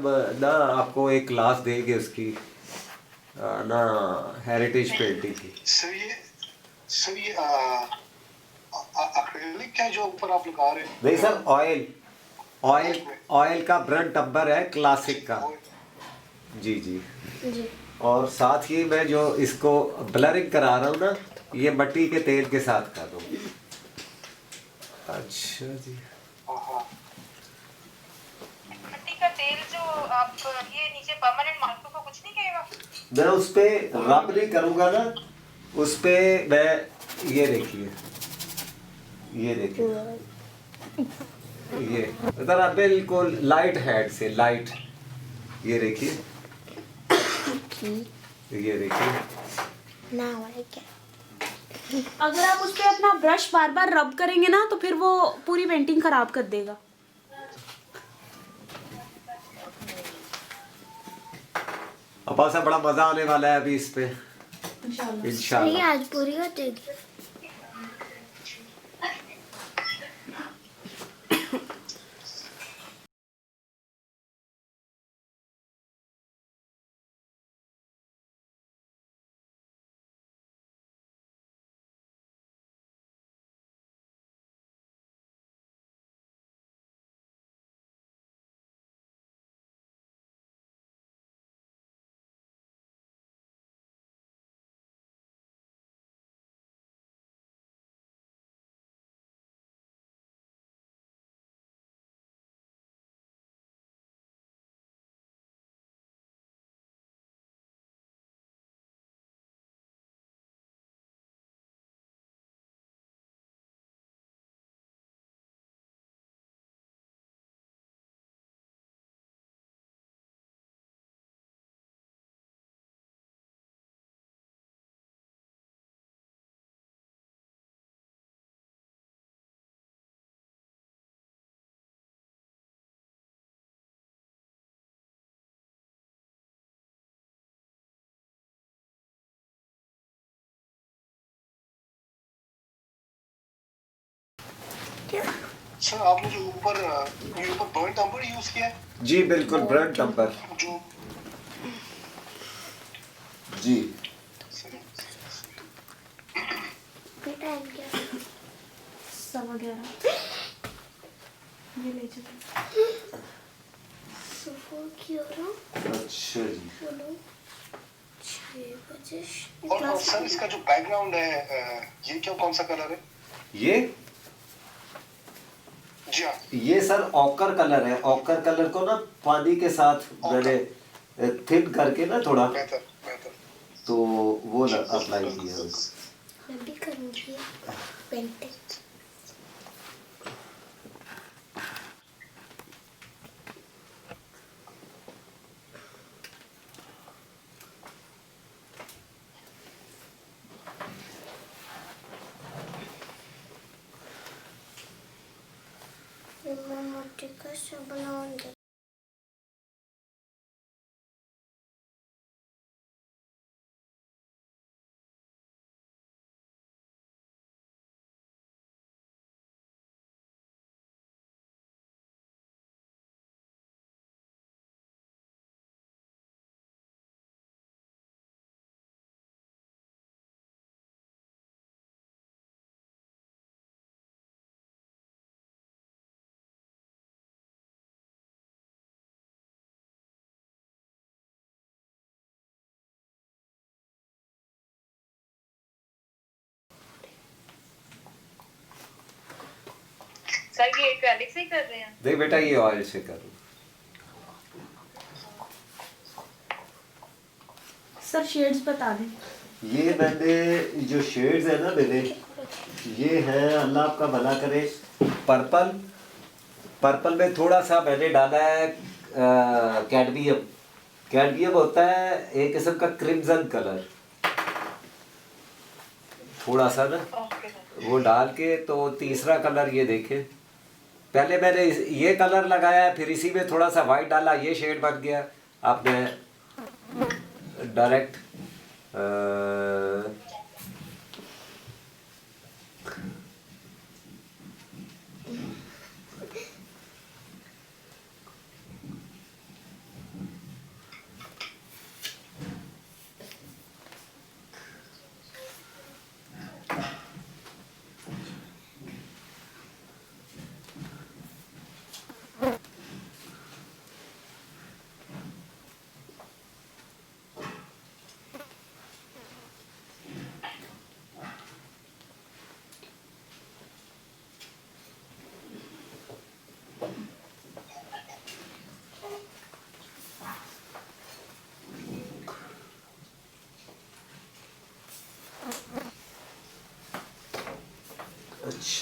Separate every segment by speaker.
Speaker 1: अब ना आपको एक क्लास देंगे उसकी ना हेरिटेज पेंटिंग की।
Speaker 2: सर ये एक्रिलिक क्या जो ऊपर आप लगा रहे हैं?
Speaker 1: नहीं सर, ऑयल ऑयल ऑयल का ब्रंट टम्बर है क्लासिक का। जी जी
Speaker 3: जी।
Speaker 1: और साथ ही मैं जो इसको ब्लरिंग करा रहा हूँ ना, ये मट्टी के तेल के साथ कर दूँ। अच्छा जी।
Speaker 4: मिट्टी का तेल जो आप ये नीचे परमानेंट मार्कर को कुछ नहीं कहेगा?
Speaker 1: मैं उस पे रब नहीं करूँगा ना, उस पे मैं ये देखिए ये जरा बिल्कुल लाइट हेड से लाइट, ये देखिए ये देखिए।
Speaker 3: अगर आप उस पे अपना ब्रश बार बार रब करेंगे ना तो फिर वो पूरी पेंटिंग खराब कर देगा।
Speaker 1: अब ऐसा बड़ा मजा आने वाला है अभी इस पे इंशाल्लाह।
Speaker 5: आज पूरी हो जाएगी।
Speaker 2: सर आपने जो ऊपर बर्न टम्बर यूज किया है?
Speaker 1: जी बिल्कुल ब्रंट टम्बर
Speaker 2: जो
Speaker 1: जी।
Speaker 3: सवा 11 ये ले चलो।
Speaker 1: अच्छा जी।
Speaker 2: और सर इसका जो बैकग्राउंड है ये क्या कौन सा कलर है?
Speaker 1: ये
Speaker 2: जी हाँ।
Speaker 1: ये सर ऑकर कलर है। ऑकर कलर को ना पानी के साथ मैंने थिन करके ना थोड़ा,
Speaker 2: बेहतर बेहतर।
Speaker 1: तो वो अप्लाई किया है।
Speaker 5: मैं भी करूँगी पेंटिंग। मैं मोटी कैसे बनाऊंगी?
Speaker 4: सर ये एक्रेलिक से ही कर रहे हैं?
Speaker 1: देख बेटा ये ऑयल से करूँ।
Speaker 3: सर शेड्स बता दें।
Speaker 1: ये मैंने जो शेड्स है ना मेरे, ये है अल्लाह आपका भला करे पर्पल। पर्पल में थोड़ा सा मैंने डाला है कैडमियम। कैडमियम होता है एक किस्म का क्रिम्सन कलर, थोड़ा सा ना वो डाल के। तो तीसरा कलर ये देखें, पहले मैंने ये कलर लगाया, फिर इसी में थोड़ा सा वाइट डाला, ये शेड बन गया। अब मैं डायरेक्ट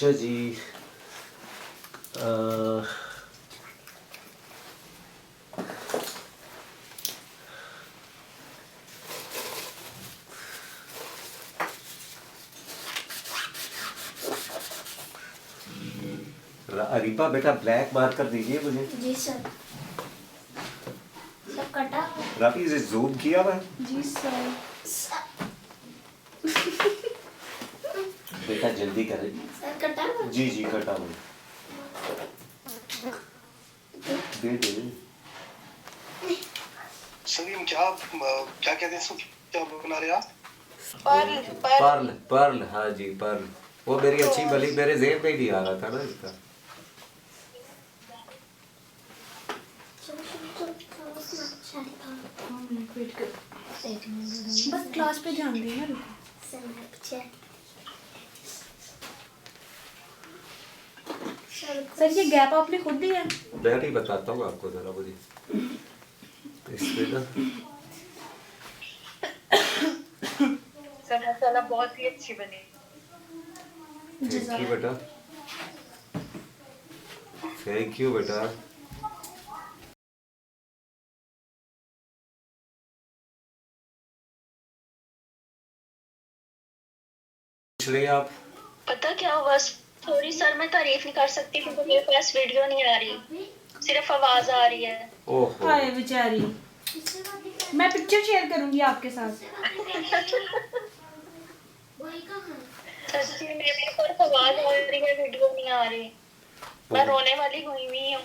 Speaker 1: अच्छा जी। अ, अरीबा बेटा ब्लैक मार्कर दीजिए मुझे।
Speaker 5: जी सर। सब कटा हुआ है।
Speaker 1: राफी इसे जूम किया हुआ है
Speaker 3: जी सर।
Speaker 1: बेटा, जल्दी करें।
Speaker 5: सर कटा हुआ है।
Speaker 1: जी जी कटा हुआ दे दे।
Speaker 2: सलीम क्या कहते हैं इसको, क्या बना रहे आप?
Speaker 4: पर्ल
Speaker 1: पर्ल पर्ल, हाँ जी पर्ल। वो मेरी अच्छी भली मेरे जेब में ही नहीं आ रहा था ना इसका।
Speaker 5: चलो चलो चलो अच्छा दिखा।
Speaker 3: हाँ वेट कर,
Speaker 5: एक मिनट
Speaker 3: बस क्लास पे ध्यान देना, रुको।
Speaker 5: स्नैपचैट।
Speaker 3: सर ये गैप आपने खुद दिया है?
Speaker 1: मैं नहीं बताता हूँ आपको, जरा मुझे इसमें ना
Speaker 4: सर मसाला बहुत ही अच्छी बनी।
Speaker 1: थैंक यू बेटा, थैंक यू बेटा। पूछ रहे हैं आप?
Speaker 6: पता क्या हुआ, सॉरी सर, मैं तारीफ नहीं कर सकती क्योंकि मेरे पास वीडियो नहीं आ रही, सिर्फ आवाज आ रही है।
Speaker 1: ओहो
Speaker 3: हाय बेचारी, मैं पिक्चर शेयर करूंगी आपके साथ।
Speaker 6: सच्ची में मेरे पास आवाज आ रही है, वीडियो नहीं आ रही। मैं रोने वाली हुई हुई हूँ।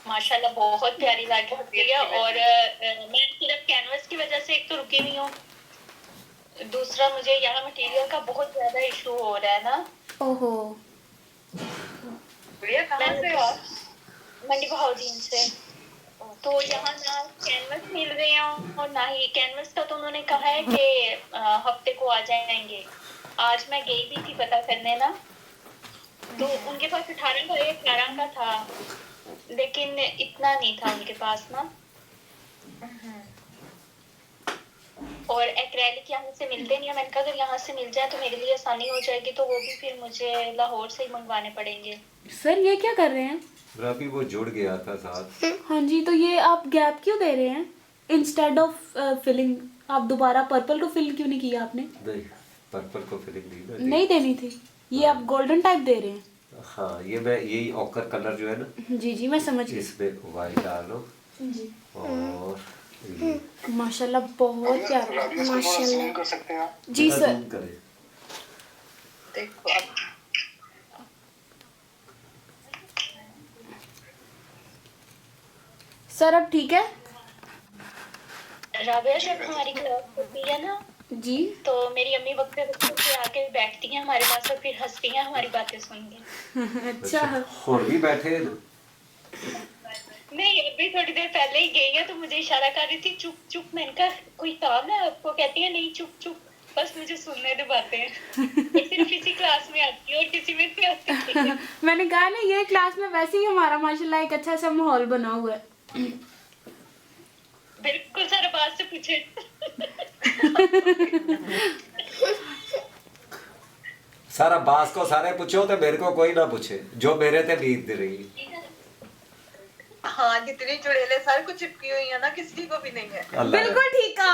Speaker 6: माशाल्लाह बहुत प्यारी लग रही है। और मैं सिर्फ कैनवस की वजह से एक तो रुकी हुई हूँ, दूसरा मुझे यहाँ मटेरियल का बहुत ज्यादा इशू हो रहा है ना।
Speaker 3: ओहो,
Speaker 6: मंडी बहाउद्दीन से, तो यहाँ ना कैनवस मिल रहे हैं और ना ही कैनवस का, तो उन्होंने कहा है कि हफ्ते को आ जाएंगे। आज मैं गई भी थी पता करने ना, तो उनके पास 18 का था, लेकिन इतना नहीं था उनके पास ना। और एक्रेलिक यहाँ से मिलते नहीं है। मैंने कहा अगर यहाँ से मिल जाए तो मेरे लिए आसानी हो जाएगी, तो वो भी फिर मुझे लाहौर से ही मंगवाने पड़ेंगे।
Speaker 3: सर ये क्या कर रहे हैं?
Speaker 1: राफी वो जुड़ गया था साथ।
Speaker 3: हाँ जी, तो ये आप गैप क्यों दे रहे हैं? इंस्टेड ऑफ फिलिंग आप दोबारा पर्पल को फिल क्यों नहीं किया आपने?
Speaker 1: नहीं, पर्पल को फिलिंग नहीं ना
Speaker 3: नहीं देनी थी, ये आप गोल्डन टाइप दे रहे हैं।
Speaker 1: हाँ, ये मैं यही ऑकर कलर जो है ना,
Speaker 3: जी जी मैं समझ गई।
Speaker 1: इसमें वाइट डालो
Speaker 3: जी
Speaker 1: और ये
Speaker 3: माशाल्लाह बहुत प्यारा।
Speaker 2: राबिया इसको थोड़ा zoom कर सकते हैं आप?
Speaker 3: जी
Speaker 1: थोड़ा
Speaker 3: सर।
Speaker 1: zoom करें।
Speaker 4: देखो अब
Speaker 3: सर अब ठीक है?
Speaker 6: राबिया जब हमारी क्लास होती है ना,
Speaker 3: जी
Speaker 6: तो मेरी अम्मी वक्त पे आके बैठती हैं हमारे पास और फिर हंसती हैं हमारी बातें सुन के।
Speaker 3: अच्छा।
Speaker 1: और भी बैठे हैं ना?
Speaker 6: नहीं, अभी थोड़ी देर पहले ही गई है तो मुझे इशारा कर रही थी चुप चुप। मैंने कहा कोई काम है आपको? कहती है नहीं चुप चुप, बस मुझे सुनने दो बातें। सिर्फ इसी क्लास में आती है और किसी में नहीं आती।
Speaker 3: मैंने कहा ना ये क्लास में वैसे ही हमारा माशाल्लाह एक अच्छा सा माहौल बना हुआ है।
Speaker 6: बिल्कुल सर, बात से पूछे।
Speaker 1: सारा बास को सारे पूछो तो मेरे को कोई ना पूछे, जो मेरे ते बीत रही।
Speaker 4: हाँ, जितनी चुड़ैलें सर को चिपकी हुई है ना, किसी को भी नहीं है।
Speaker 1: अल्लाह ने-
Speaker 3: बिल्कुल ठीक है।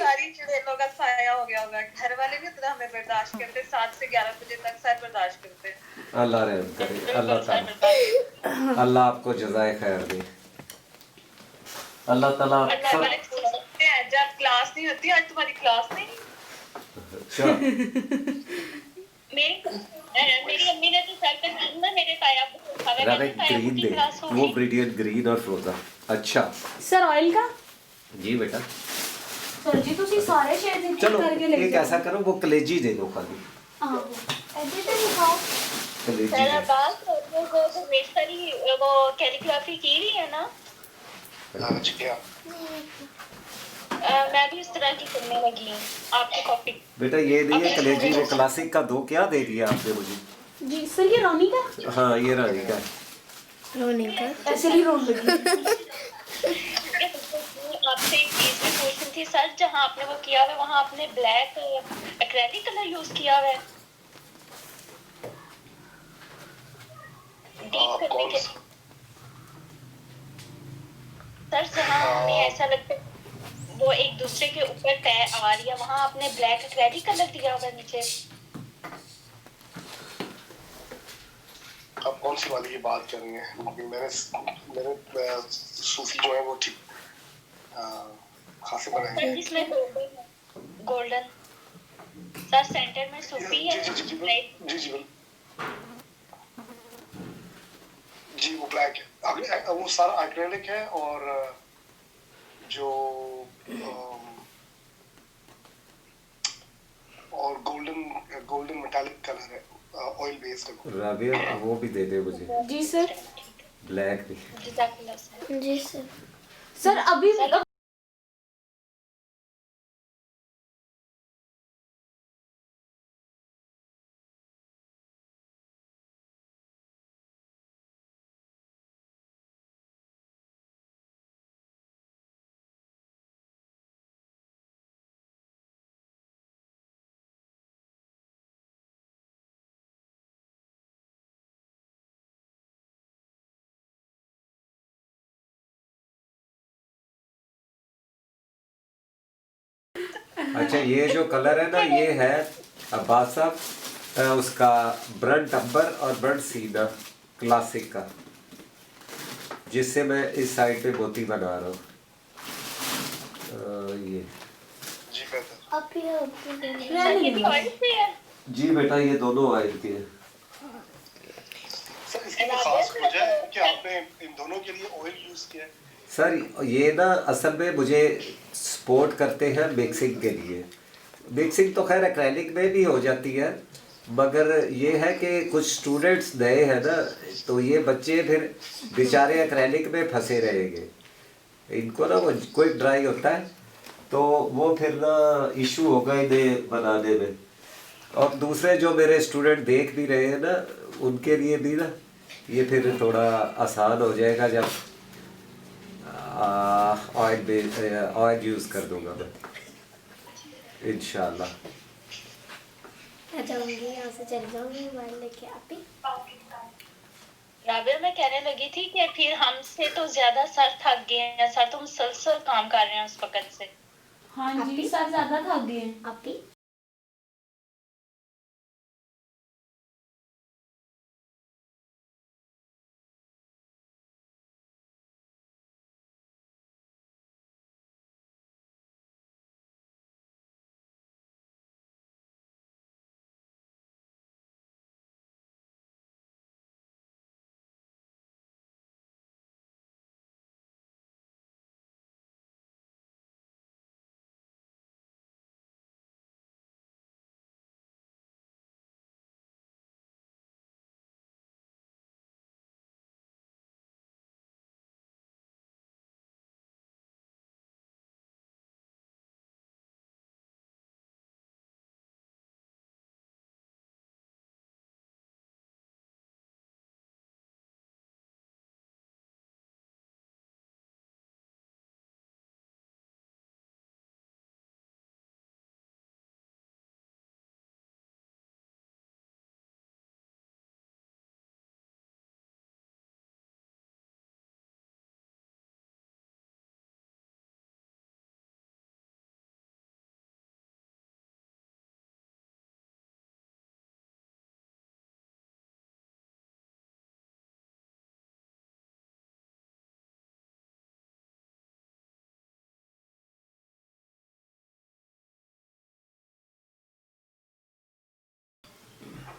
Speaker 4: सारी चुड़ैलों का साया हो गया होगा। घर वाले भी इतना हमें बर्दाश्त करते, 7 से 11 बजे तक सर बर्दाश्त करते हैं।
Speaker 1: अल्लाह रहम करे, अल्लाह
Speaker 6: सर
Speaker 1: ताला
Speaker 6: बर्दाश्त
Speaker 1: अल्लाह आपको जज़ाए खैर दे, अल्लाह ताला आप
Speaker 6: अल्लाह
Speaker 1: सब।
Speaker 6: वाले
Speaker 4: सकते हैं जब क्लास नहीं होती, आज तुम्हारी क्लास नहीं।
Speaker 1: अच्छा,
Speaker 6: मेरी अम्मी ने तो सर पे ना मेरे ताया को उठा के
Speaker 1: रवे
Speaker 6: कहते ताया
Speaker 1: ग्रीन
Speaker 6: की
Speaker 1: दे,
Speaker 6: क्लास
Speaker 1: वो
Speaker 6: होगी।
Speaker 1: ब्रिलियंट ग्रीन और फ्रोजा। अच्छा
Speaker 3: सर ऑयल का
Speaker 1: जी बेटा,
Speaker 3: सर जी ਤੁਸੀਂ ਸਾਰੇ ਸ਼ੇਡ ਇੱਕ
Speaker 1: चलो
Speaker 3: ਕਰਕੇ ਲੈ
Speaker 1: एक
Speaker 3: जाओ
Speaker 1: ऐसा करो, वो कलेजी दे दो खाली,
Speaker 3: हाँ ऐसे तो दिखाओ
Speaker 1: कलेजी
Speaker 6: सर
Speaker 1: दे।
Speaker 6: अब्बास वो मेरी सारी वो कैलीग्राफी की हुई है ना,
Speaker 2: आज क्या
Speaker 6: मैं भी इस तरह की करने लगी हूँ आपकी कॉपी।
Speaker 1: बेटा ये दिए कलेजी में क्लासिक का 2 क्या दे दिया आपने मुझे?
Speaker 3: जी सर ये रोनी का
Speaker 1: हाँ ये रानी का है।
Speaker 5: रोने का
Speaker 3: ऐसे ही रोन लगी
Speaker 6: आपसे एक चीज भी पूछनी थी सर, जहाँ आपने वो किया हुआ है वहाँ आपने ब्लैक एक्रेलिक कलर यूज किया हुआ है डीप करने
Speaker 2: कौन
Speaker 6: के
Speaker 2: सा?
Speaker 6: सर जहाँ हमें ऐसा लगता है वो एक दूसरे के ऊपर तय आ रही है, वहाँ आपने ब्लैक एक्रेलिक कलर दिया हुआ है नीचे।
Speaker 2: आप कौन सी वाली की बात कर रही हैं? मैंने सूफी जो है वो ठीक खासे बनाए
Speaker 6: सर
Speaker 2: हैं।
Speaker 6: जिसमें गोल्डन सर सेंटर में सूफी है
Speaker 2: जी जी
Speaker 6: राइट?
Speaker 2: जी जी जी वो ब्लैक है, वो सारा एक्रेलिक है और जो और गोल्डन गोल्डन मेटालिक कलर है, ऑयल बेस्ड है।
Speaker 1: राबिया वो भी दे दे मुझे,
Speaker 3: जी सर
Speaker 1: ब्लैक भी।
Speaker 6: जज़ाकल्लाह सर।
Speaker 5: जी सर
Speaker 3: सर अभी
Speaker 1: अच्छा ये जो कलर है ना ये है अब्बास साहब, उसका ब्रंट अंबर और ब्रंट सीना क्लासिक का, जिससे मैं इस साइड पे मोती बना रहा हूँ। ये
Speaker 2: जी बेहतर।
Speaker 5: अब ये
Speaker 6: सर ये भी ऑयल से है?
Speaker 1: जी बेटा ये दोनों ऑयल के हैं।
Speaker 2: सर इसकी कोई खास वजह है कि आपने इन दोनों के लिए ऑयल यूज किया है?
Speaker 1: सर ये ना असल में मुझे सपोर्ट करते हैं मिक्सिंग के लिए। मिक्सिंग तो खैर एक्रेलिक में भी हो जाती है, मगर ये है कि कुछ स्टूडेंट्स नए हैं ना, तो ये बच्चे फिर बेचारे एक्रेलिक में फंसे रहेंगे, इनको ना वो क्विक ड्राई होता है तो वो फिर ना इशू होगा इन्हें बनाने में। और दूसरे जो मेरे स्टूडेंट देख भी रहे हैं ना, उनके लिए भी ना ये फिर थोड़ा आसान हो जाएगा जब ऑयल यूज़ कर दूंगा मैं इंशाल्लाह।
Speaker 5: आ जाऊंगी, यहाँ से चली जाऊंगी मोबाइल लेके। आप ही
Speaker 6: राबिया मैं कहने लगी थी कि फिर हमसे तो ज्यादा सर थक गए हैं, सर तो मुसलसल काम कर रहे हैं उस वक्त से।
Speaker 3: हाँ जी सर ज्यादा थक गए हैं।
Speaker 5: आप ही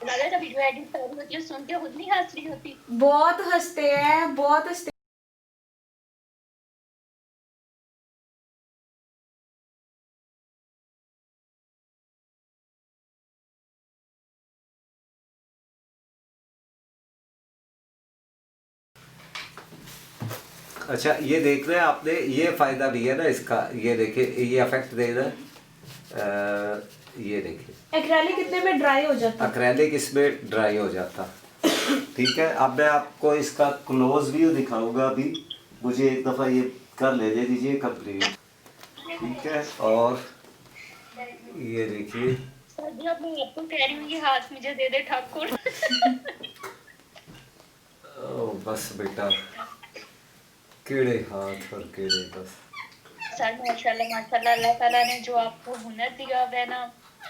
Speaker 6: दादा जब वीडियो एडिट कर रही होती है सुन के खुद नहीं हंस रही होती।
Speaker 3: बहुत हंसते हैं, बहुत हंसते।
Speaker 1: अच्छा ये देख रहे हैं आपने, ये फायदा भी है ना इसका, ये देखिए ये इफेक्ट दे रहा है। ये देखिए
Speaker 3: एक्रेलिक कितने में ड्राई हो जाता है।
Speaker 1: एक्रेलिक इसमें ड्राई हो जाता। ठीक है, अब मैं आपको इसका क्लोज व्यू दिखाऊंगा अभी। मुझे एक दफ़ा ये कर लेने दीजिए कंप्लीट। ठीक है, और ये देखिए
Speaker 6: सर जी अब मैं आपको कह रही हूँ ये हाथ मुझे दे दे ठाकुर।
Speaker 1: बस बेटा, केड़े हाथ और केड़े बस।
Speaker 6: सर माशाल्लाह माशाल्लाह अल्लाह ताला ने जो आपको हुनर दिया हुआ है ना,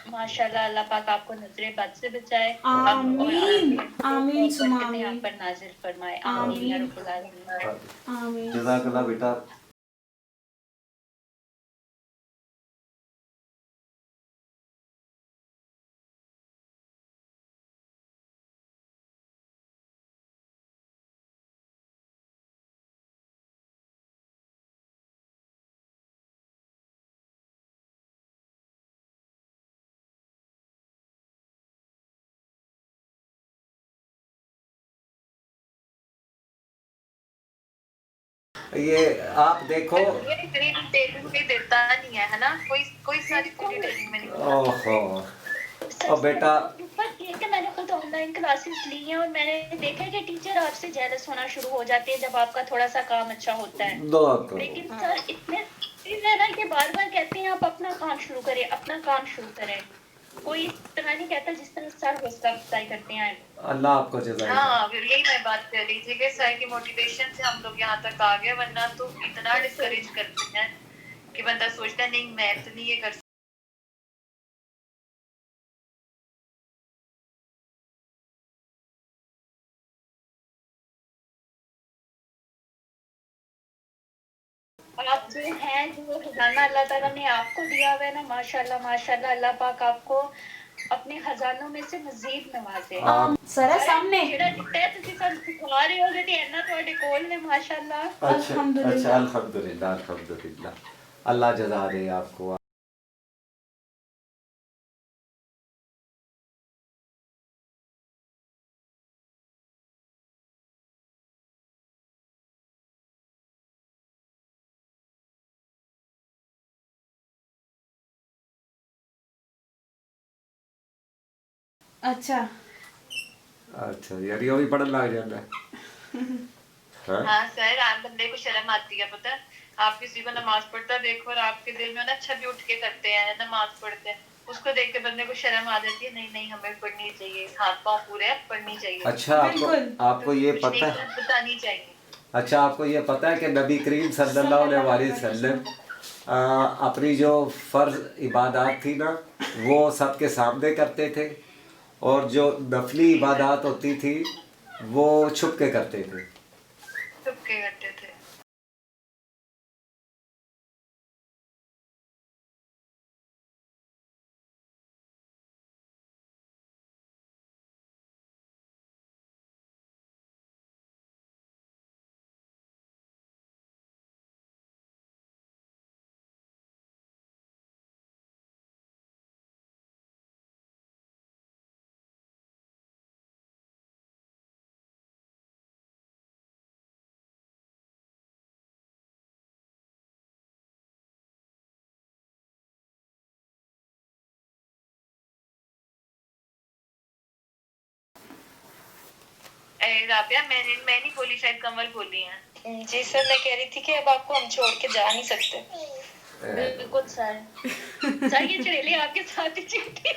Speaker 6: माशाल्लाह अल्लाह पाक आपको नजरे बद से बचाए।
Speaker 3: आमीन आमीन सुमा
Speaker 6: यहाँ
Speaker 3: आमीन
Speaker 6: पर नाजिल फरमाए। आमीन या
Speaker 3: आमीन
Speaker 6: रब्बुल आलमीन।
Speaker 3: आमीन।
Speaker 1: जज़ाकल्लाह बेटा। ये आप देखो।
Speaker 4: ये इतनी डिटेलिंग में देता नहीं है ना, कोई कोई सारी डिटेलिंग में नहीं देता।
Speaker 1: ओहो, और बेटा
Speaker 6: बट ये कि मैंने खुद ऑनलाइन क्लासेस ली हैं और मैंने देखा है कि टीचर आपसे जेलस होना शुरू हो जाते हैं जब आपका थोड़ा सा काम अच्छा होता है।
Speaker 1: दो करो।
Speaker 6: लेकिन सर इतने चीज है ना कि बार बार कहते हैं आप अपना काम शुरू करें, अपना काम शुरू करें। कोई इस तरह नहीं कहता जिस तरह सर हौसला अफजाई करते हैं।
Speaker 1: अल्लाह आपको जज़ाए।
Speaker 4: हाँ फिर यही मैं बात कर रही थी कि सर की मोटिवेशन से हम लोग यहाँ तक आ गए, वरना तो इतना डिस्करेज करते हैं कि बंदा सोचता है नहीं मैं तो नहीं ये कर।
Speaker 6: आप जो हैं जो खजाना अल्लाह ताला ने आपको दिया हुआ है ना, माशाल्लाह माशाल्लाह अल्लाह पाक आपको अपने खजानों में से मजीद नवाजे।
Speaker 3: सर है सामने।
Speaker 6: ਜਿਹੜਾ ਦਿੱਤਾ ਹੈ ਤੁਸੀਂ ਸਾਨੂੰ ਸਿਖਾ ਰਹੇ ਹੋਗੇ ਤੇ ਇੰਨਾ ਤੁਹਾਡੇ ਕੋਲ ਨੇ ਮਾਸ਼ਾਅੱਲਾ।
Speaker 1: अच्छा
Speaker 3: अल्हम्दुलिल्लाह।
Speaker 1: अच्छा, अल्हम्दुलिल्लाह अल्हम्दुलिल्लाह, अल्लाह जज़ा दे आपको।
Speaker 3: अच्छा
Speaker 1: अच्छा यार, वो भी पढ़न लग जाता है। हाँ?
Speaker 4: हाँ सर, आप बंदे को शर्म आती है, पता है आप किसी को नमाज पढ़ता देखो और आपके दिल में ना अच्छा भी उठ के करते हैं नमाज पढ़ते हैं, उसको देख के बंदे को शर्म आ जाती है, नहीं नहीं हमें पढ़नी चाहिए, हाथ पाँव पूरे हैं पढ़नी चाहिए।
Speaker 1: अच्छा आपको आपको ये
Speaker 4: कुछ
Speaker 1: पता है,
Speaker 4: नेकियत बतानी चाहिए।
Speaker 1: अच्छा आपको ये पता है कि नबी करीम सल्लल्लाहु अलैहि वसल्लम अपनी जो फ़र्ज इबादत थी ना वो सबके सामने करते थे, और जो नफली इबादत होती थी वो छुप के करते थे।
Speaker 4: चुपके करते थे। राबिया मैं नहीं बोली, शायद कमल बोली है।
Speaker 6: जी सर मैं कह रही थी कि अब आपको हम छोड़ के जा नहीं सकते। बिल्कुल सर। सर ये चढ़ेले आपके साथ ही चलती।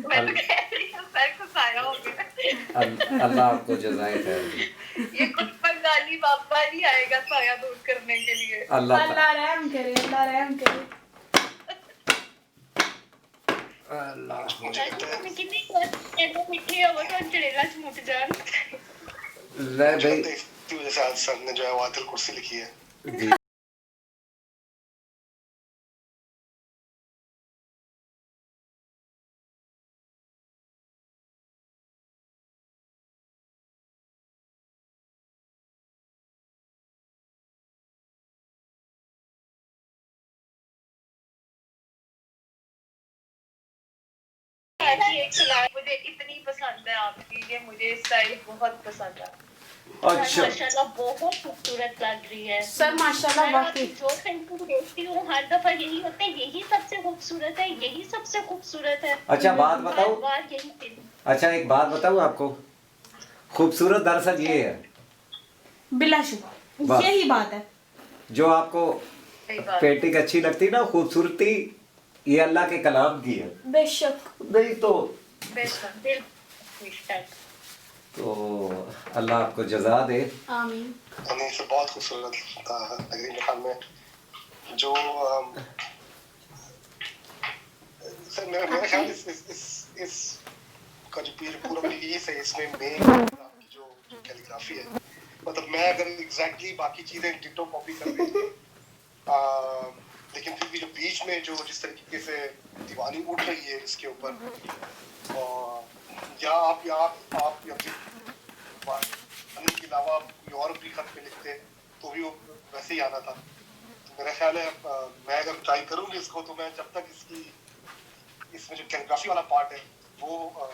Speaker 4: मैं तो कह रही हूँ सर को साया हो गया।
Speaker 1: अल्लाह आपको जज़ाए खैर।
Speaker 4: ये कुछ बंगाली बाबा नहीं आएगा साया दूर करने के लिए।
Speaker 1: अल्लाह
Speaker 3: अल्लाह रहम करे, अल्लाह रहम करे।
Speaker 6: कितनी मीठी हो तो चढ़ेला छूट जान।
Speaker 1: नहीं भाई
Speaker 2: इसी वजह से आज सर ने जो है वो आदिल कुर्सी लिखी है।
Speaker 1: जी।
Speaker 6: बाकी एक सलाह
Speaker 4: मुझे इतनी पसंद है आपकी, ये मुझे स्टाइल बहुत पसंद है।
Speaker 1: अच्छा
Speaker 6: माशाल्लाह बहुत खूबसूरत लग रही है
Speaker 3: सर माशाल्लाह
Speaker 6: मैं
Speaker 3: वाकई
Speaker 6: जो पेंटिंग देखती हूँ हर दफा यही होता है, यही सबसे खूबसूरत है, यही सबसे खूबसूरत है।
Speaker 1: अच्छा बात बताऊं,
Speaker 6: हर बार यही फीलिंग।
Speaker 1: अच्छा एक बात बताऊं आपको, खूबसूरत दरअसल ये है
Speaker 3: बिलाशुबा
Speaker 1: बस।
Speaker 3: यही बात है।
Speaker 1: जो आपको
Speaker 4: सही बात।
Speaker 1: पेंटिंग अच्छी लगती ना, खूबसूरती ये अल्लाह के कलाम की है,
Speaker 3: बेशक
Speaker 1: नहीं तो
Speaker 4: बेशक।
Speaker 6: बेशक।
Speaker 1: तो अल्लाह आपको जजा दे।
Speaker 3: आमीन।
Speaker 2: नहीं से बहुत खूबसूरत था लग रही मेरे ख्याल में जो सर मेरे ख्याल इस का जो पूरा पीस है इसमें मेन आपकी जो कैलीग्राफी है, मतलब मैं अगर एग्जैक्टली बाकी चीजें डिटो कॉपी कर रही थी लेकिन फिर भी जो बीच में जो जिस तरीके से दीवानी उठ रही है इसके ऊपर या आप या के अलावा कोई और भी खत पे लिखते तो भी वो वैसे ही आना था। तो मेरा ख्याल है मैं अगर ट्राई करूंगी इसको तो मैं जब तक इसमें जो कैलीग्राफी वाला पार्ट है वो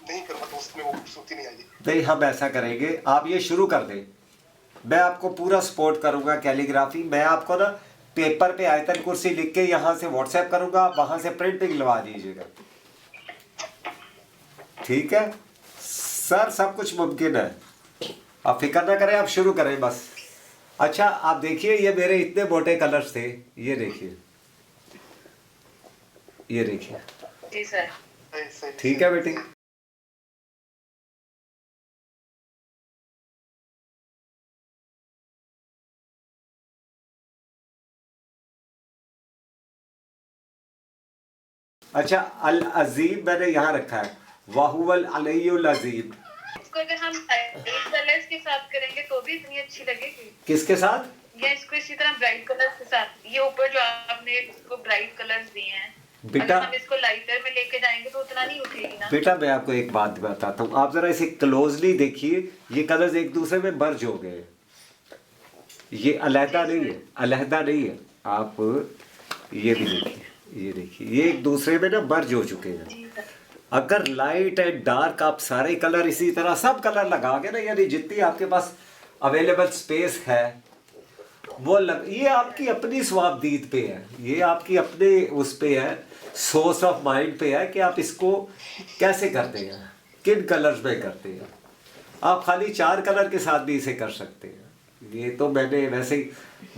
Speaker 2: नहीं करूँगा तो उसमें वो खूबसूरती नहीं आएगी।
Speaker 1: नहीं हम ऐसा करेंगे, आप ये शुरू कर दें, मैं आपको पूरा सपोर्ट करूंगा कैलीग्राफी। मैं आपको ना पेपर पे आयतन कुर्सी लिख के यहाँ से व्हाट्सएप करूंगा, आप वहां से प्रिंटिंग लगा दीजिएगा, ठीक है सर? सब कुछ मुमकिन है, आप फिक्र ना करें, आप शुरू करें बस। अच्छा आप देखिए, ये मेरे इतने मोटे कलर्स थे, ये देखिए, ये देखिए,
Speaker 4: जी सर।
Speaker 1: ठीक है बेटी? अच्छा अल अजीम मैंने यहाँ रखा है, वाहुवल अलैयुल अजीम।
Speaker 4: इसको अगर हम कलर्स के साथ करेंगे तो भी इतनी अच्छी लगेगी।
Speaker 1: किसके साथ?
Speaker 4: या इसको इसी तरह ब्राइट कलर्स के साथ, ये ऊपर जो आपने इसको ब्राइट कलर्स दिए हैं,
Speaker 1: बेटा
Speaker 4: अगर हम इसको लाइटर में लेके जाएंगे तो उतना नहीं उठेगी ना।
Speaker 1: बेटा मैं आपको एक बात बताता हूँ, आप जरा इसे क्लोजली देखिए, ये कलर्स एक दूसरे में मर्ज हो गए, ये अलहदा नहीं है, अलहदा नहीं है। आप ये भी देखिए, ये देखिए, ये एक दूसरे में ना मर्ज हो चुके हैं। अगर लाइट एंड डार्क आप सारे कलर इसी तरह सब कलर लगा के ना, यानी जितनी आपके पास अवेलेबल स्पेस है वो ये आपकी अपनी स्वाबदीद पे है, ये आपकी अपने उस पे है, सोर्स ऑफ माइंड पे है कि आप इसको कैसे करते हैं, किन कलर्स में करते हैं। आप खाली 4 कलर के साथ भी इसे कर सकते हैं। ये तो मैंने वैसे ही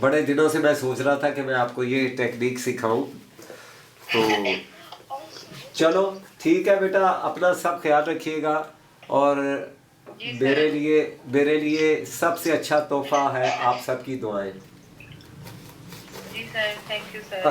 Speaker 1: बड़े दिनों से मैं सोच रहा था कि मैं आपको ये टेक्निक सिखाऊं, तो चलो ठीक है बेटा, अपना सब ख्याल रखिएगा, और मेरे लिए सबसे अच्छा तोहफा है आप सबकी दुआएं।
Speaker 4: जी सर, थैंक यू सर।